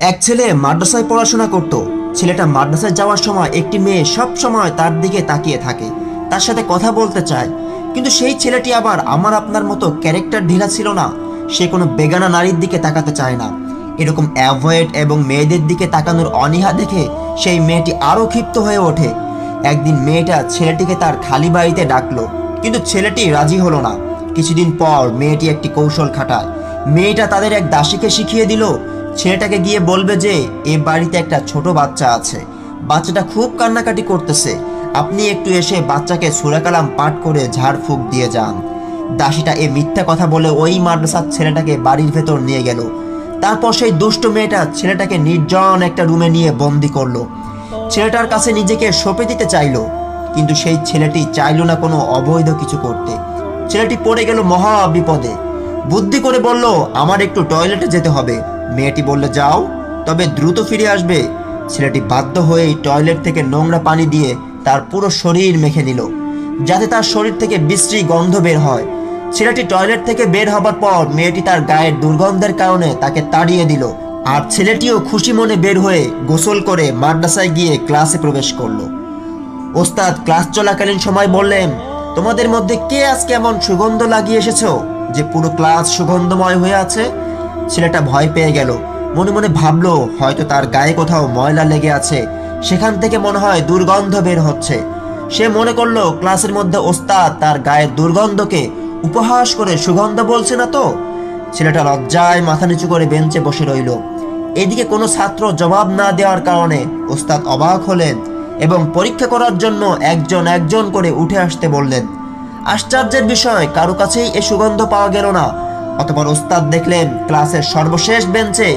এক ছেলে মাদ্রাসায় পড়াশোনা করত। ছেলেটা মাদ্রাসায় যাওয়ার সময় একটি মেয়ে সব সময় তার দিকে তাকিয়ে থাকে, তার সাথে কথা বলতে চায়। কিন্তু সেই ছেলেটি আবার আমার আপনার মতো ক্যারেক্টার ঢিলা ছিল না। সে কোনো বেগানা নারীর দিকে তাকাতে চায় না। এরকম অ্যাভয়েড এবং মেয়েদের দিকে তাকানোর অনীহা দেখে সেই মেয়েটি আরও ক্ষিপ্ত হয়ে ওঠে। একদিন মেয়েটা ছেলেটিকে তার খালি বাড়িতে ডাকলো, কিন্তু ছেলেটি রাজি হলো না। কিছুদিন পর মেয়েটি একটি কৌশল খাটায়। মেয়েটা তাদের এক দাসীকে শিখিয়ে দিল ছেলেটাকে গিয়ে বলবে যে এ বাড়িতে একটা ছোট বাচ্চা আছে, বাচ্চাটা খুব কান্নাকাটি করতেছে, আপনি একটু এসে বাচ্চাকে সূরা কালাম পাঠ করে ঝাড়ফুঁক দিয়ে যান। দাসীটা এ মিথ্যা কথা বলে ওই মাদ্রাসার ছেলেটাকে বাড়ির ভেতর নিয়ে গেল। তারপর সেই দুষ্ট মেয়েটা ছেলেটাকে নির্জন একটা রুমে নিয়ে বন্দি করলো। ছেলেটার কাছে নিজেকে সঁপে দিতে চাইলো, কিন্তু সেই ছেলেটি চাইলো না কোনো অবৈধ কিছু করতে। ছেলেটি পড়ে গেল মহা বিপদে। বুদ্ধি করে বলল, আমার একটু টয়লেটে যেতে হবে। মেয়েটি বলল, যাও, তবে দ্রুত ফিরে আসবে। ছেলেটি বাধ্য হয়েই টয়লেট থেকে নোংরা পানি দিয়ে তার পুরো শরীর মেখে নিল, যাতে তার শরীর থেকে বিশ্রী গন্ধ বের হয়। ছেলেটি টয়লেট থেকে বের হবার পর মেয়েটি তার গায়ের দুর্গন্ধের কারণে তাকে তাড়িয়ে দিল। আর ছেলেটিও খুশি মনে বের হয়ে গোসল করে মাদ্রাসায় গিয়ে ক্লাসে প্রবেশ করলো। ওস্তাদ ক্লাস চলাকালীন সময় বললেন, তোমাদের মধ্যে কে আজকে এমন সুগন্ধ লাগিয়ে এসেছো যে পুরো ক্লাস সুগন্ধময় হয়ে আছে? ছেলেটা ভয় পেয়ে গেল। মনে মনে ভাবলো হয়তো তার গায়ে কোথাও ময়লা লেগে আছে, সেখান থেকে মনে হয় দুর্গন্ধ বের হচ্ছে। সে মনে করলো ক্লাসের মধ্যে ওস্তাদ তার গায়ের দুর্গন্ধকে উপহাস করে সুগন্ধ বলছে না তো। ছেলেটা লজ্জায় মাথা নিচু করে বেঞ্চে বসে রইল। এদিকে কোনো ছাত্র জবাব না দেওয়ার কারণে ওস্তাদ অবাক হলেন এবং পরীক্ষা করার জন্য একজন একজন করে উঠে আসতে বললেন। আশ্চর্যের বিষয়, কারো কাছেই এ সুগন্ধ পাওয়া গেল না। অতঃপর ওস্তাদ দেখলেন ক্লাসের সর্বশেষ বেঞ্চে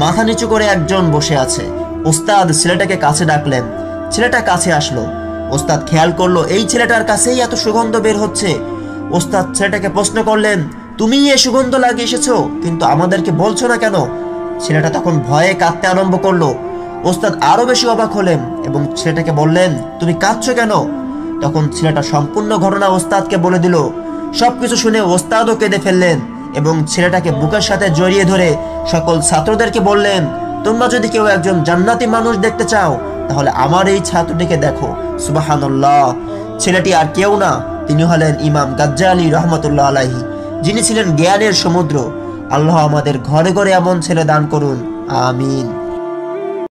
মাথা নিচু করে একজন বসে আছে। ওস্তাদ ছেলেটাকে কাছে ডাকলেন। ছেলেটা কাছে আসলো। ওস্তাদ খেয়াল করলো এই ছেলেটার কাছেই এত সুগন্ধ বের হচ্ছে। ওস্তাদ ছেলেটাকে প্রশ্ন করলেন, তুমিই এ সুগন্ধ লাগিয়ে এসেছো, কিন্তু আমাদেরকে বলছো না কেন? ছেলেটা তখন ভয়ে কাঁদতে আরম্ভ করলো। ওস্তাদ আরো বেশি অবাক হলেন এবং ছেলেটাকে বললেন, তুমি কাঁদছো কেন? তখন ছেলেটা সম্পূর্ণ ঘটনা ওস্তাদকে বলে দিল। সবকিছু শুনে ওস্তাদও কেঁদে ফেললেন এবং ছেলেটাকে বুকের সাথে জড়িয়ে ধরে সকল ছাত্রদেরকে বললেন, তোমরা যদি কেউ একজন জান্নাতি মানুষ দেখতে চাও তাহলে আমার এই ছাত্রটিকে দেখো। সুবহানাল্লাহ। ছেলেটি আর কেউ না, তিনি হলেন ইমাম গাজ্জালি রহমতুল্লাহ আলাইহি, যিনি ছিলেন জ্ঞানের সমুদ্র। আল্লাহ আমাদের ঘরে ঘরে এমন ছেলে দান করুন, আমিন।